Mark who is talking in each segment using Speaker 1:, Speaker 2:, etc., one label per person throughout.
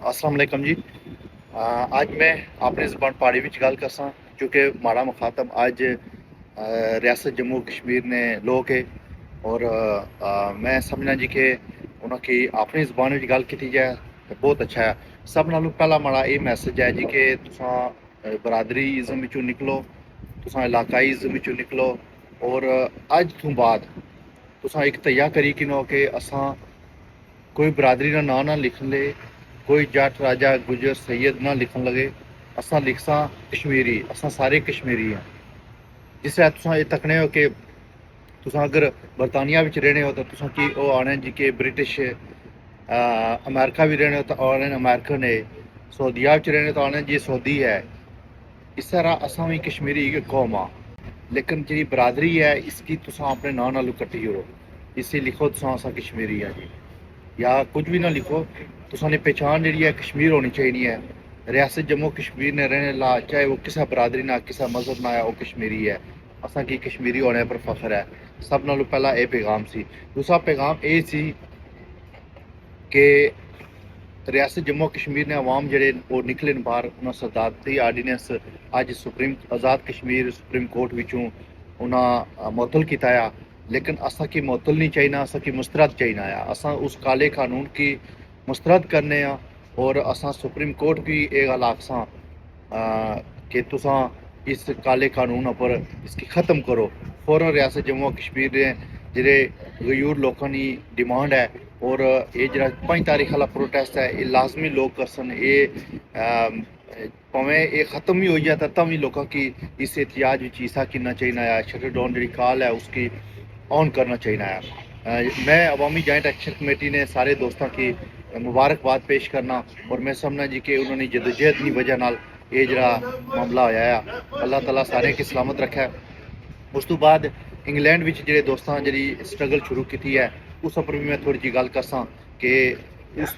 Speaker 1: अस्सलाम वालेकुम जी। आज मैं अपनी ज़बान पहाड़ी विच गल करसां क्योंकि माड़ा मुखातब आज रियासत जम्मू कश्मीर ने लोग है और मैं समझना जी कि उन्होंने अपनी ज़बान विच गल की जाए तो बहुत अच्छा है। सब नालों पहला माड़ा ये मैसेज है जी कि तुसां बरादरी इज़म विचों निकलो, तुसां इलाकाई इज़म विचों निकलो और अज तो बाद तुसां एक तैया करी किनो कि असां कोई बरादरी का नाम ना लिखन ले, कोई जट राजा गुजर सैयद ना लिखन लगे, असा लिखसा कश्मीरी, असा सारे कश्मीरी हैं। जिस तुम ये तकने हो कि तुम अगर बरतानिया में रहने हो तो तुम कि आने जी के ब्रिटिश अमेरिका भी रहने हो तो आने अमेरिकन है, सऊदिया रहने तो आने जी सऊदी है। इस तरह असा भी कश्मीरी एक कौम आ, लेकिन जी बरादरी है इसकी तुम अपने नाम नालों कट्टी हो, इसे लिखो तुम असा कश्मीरी है जी, या कुछ भी ना लिखो, तुसानी पहचान जी है कश्मीर होनी चाहिए है। रियासत जम्मू कश्मीर ने रहने ला चाहे वो किसी बरादरी ना किसी मजहब ना है, वो कश्मीरी है। असा की कश्मीरी होने पर फख्र है। सब नालों पहला ये पैगाम सी। दूसरा पैगाम ये सी कि रियासत जम्मू कश्मीर ने अवाम जड़े वो निकले बाहर, उन्होंने सदारती आर्डीनेंस अज supreme Azad Kashmir supreme court विचों उन्हें मुअत्तल किया, लेकिन असा की मुअत्तल नहीं चाहिए, असा की मुस्तरद चाहिए आया। असा उस काले कानून की मुस्तरद करने और असा सुप्रीम कोर्ट की ये गल आखसा कि तुसा इस काले कानून पर इसकी ख़त्म करो। फौरन रियासत जम्मू कश्मीर ने जेह्ड़े गयूर लोगों की डिमांड है और ये जरा 5 तारीख वाला प्रोटेस्ट है, ये लाजमी लोग करसन। ये भावें ये ख़त्म भी हो जाता तब भी लोगों की इस एहतियाज में हिस्सा करना चाहिए आया। शटर डाउन जी कॉल है उसकी ऑन करना चाहिए आया। मैं अवामी जॉइंट एक्शन कमेटी ने सारे दोस्तों की मुबारकबाद पेश करना और मैं समझना जी कि उन्होंने जदोजहद की वजह नाल ये जरा मामला होया है। अल्लाह ताला सारे की सलामत रखे। उस तो बाद इंग्लैंड में जो दोस्तों जी स्ट्रगल शुरू की है उस पर भी मैं थोड़ी जी गल करसा कि उस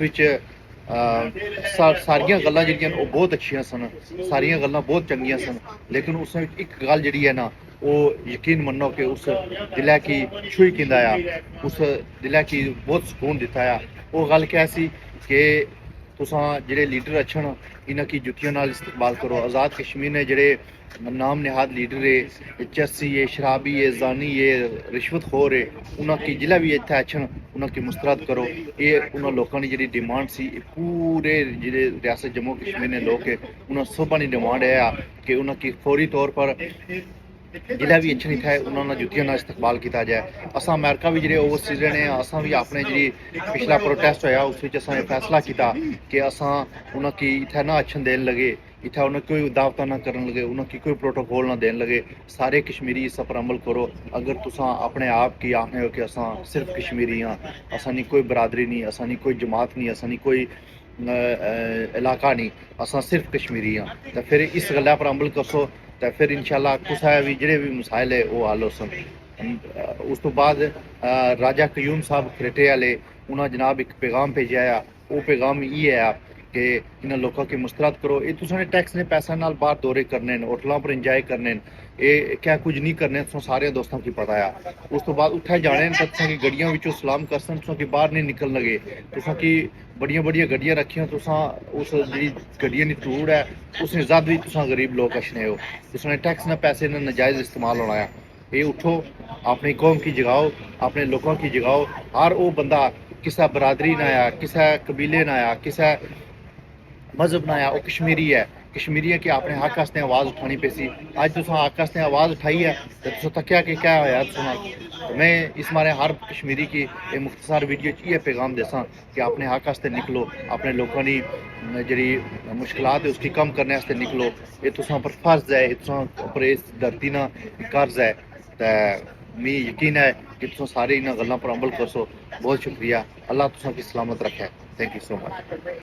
Speaker 1: सारिया गल्लां जिहड़ियां बहुत अच्छियां सन, सारिया गल्लां बहुत चंगियां सन, लेकिन उस एक गल जी है ना वो यकीन मनो कि उस दिलै की छुई किंदा आ, उस दिलै की बहुत सुकून दिता है। वो गल क्या सी कि तुसां जेह्ड़े लीडर अच्छन इन्हां की जुत्तियों नाल इस्तकबाल करो। आज़ाद कश्मीर ने जेह्ड़े नाम निहाद लीडर है, चस्सी है, शराबी है, जानी है, रिश्वतखोर है, उन्होंने जिला भी इतने अच्छन उन्होंने मुस्तरद करो। ये उन्होंने लोगों की जी डिमांड सी, पूरे जिले रियासत जम्मू कश्मीर ने लोग है उन्होंने सबा की डिमांड है कि उन्होंने फौरी तौर पर जिला भी अच्छे नहीं था उन्होंने जुतियों का इस्तकबाल किया जाए। असा अमेरिका भी जो ओवरसीज रहे असा भी अपने जी पिछला प्रोटेस्ट होया उस असा फैसला किया कि असा उन्होंने इतने ना अच्छन देन लगे, इतना उन्हें कोई दावत ना करन लगे, उन्होंने कोई प्रोटोकॉल ना देन लगे। सारे कश्मीरी इस पर अमल करो। अगर तुसा अपने आप की आखने हो कि असा सिर्फ कश्मीरी हाँ, असा नहीं कोई बरादरी नहीं, असा नहीं कोई जमात नहीं, असा नहीं कोई इलाका नहीं, असा सिर्फ कश्मीरी हाँ, तो फिर इस गल्ला पर अमल करसो तो फिर इंशाल्लाह कुछ भी जेह्ड़े भी मसाइल है वो हल होसन। उस तो बाद राजा कयूम साहब खरेटे आले उन्हें जनाब एक पैगाम भेजा है, वो पैगाम ये है कि इन्होंने लोगों की मुस्तरद करो। ये तुसाने टैक्स ने पैसा नाल बाहर दौरे करने होटलों पर इंजॉय करने, ये क्या कुछ नहीं करने, तुम सारे दोस्तों की पता है। उस तो बाद उत्थे जाने तुसा की गड्डियों विचों सलाम करसन, तुसा की बाहर नहीं निकल लगे, तुसा की बड़ियां बड़ियां गड्डियां रखियां, तुसा उस जी गड्डियां की धूड़ है उसने जद भी तुसा गरीब लोग अच्छने हो, तुसाने टैक्स ने पैसे ने नजायज़ इस्तेमाल होना है। ये उठो, अपनी कौम की जगाओ, अपने लोगों की जगाओ। हर वो बंदा किसा बरादरी ना आया, किसा कबीले ना आया, किसा मजहब ना आया, वो कश्मीरी है। कश्मीरी है कि अपने हक वास्ते आवाज़ उठानी पैसी। अज तुस हक वास्ते आवाज़ उठाई है तो तुस तक्या कि क्या होया तुसां। तो मैं इस मारे हर कश्मीरी की ये मुख्तसर वीडियो ये पैगाम देसा कि अपने हक वास्ते निकलो, अपने लोगों की जी मुश्किलात है उसकी कम करने वास्ते निकलो। ये तुसां पर फर्ज है, ये तुसां पर इस धरती ना कर्ज है। तो मी यकीन है कि तुम सारे इन्होंने गल्लों पर अमल करसो। बहुत शुक्रिया, अल्लाह तुसां की सलामत रखे। Thank you so much.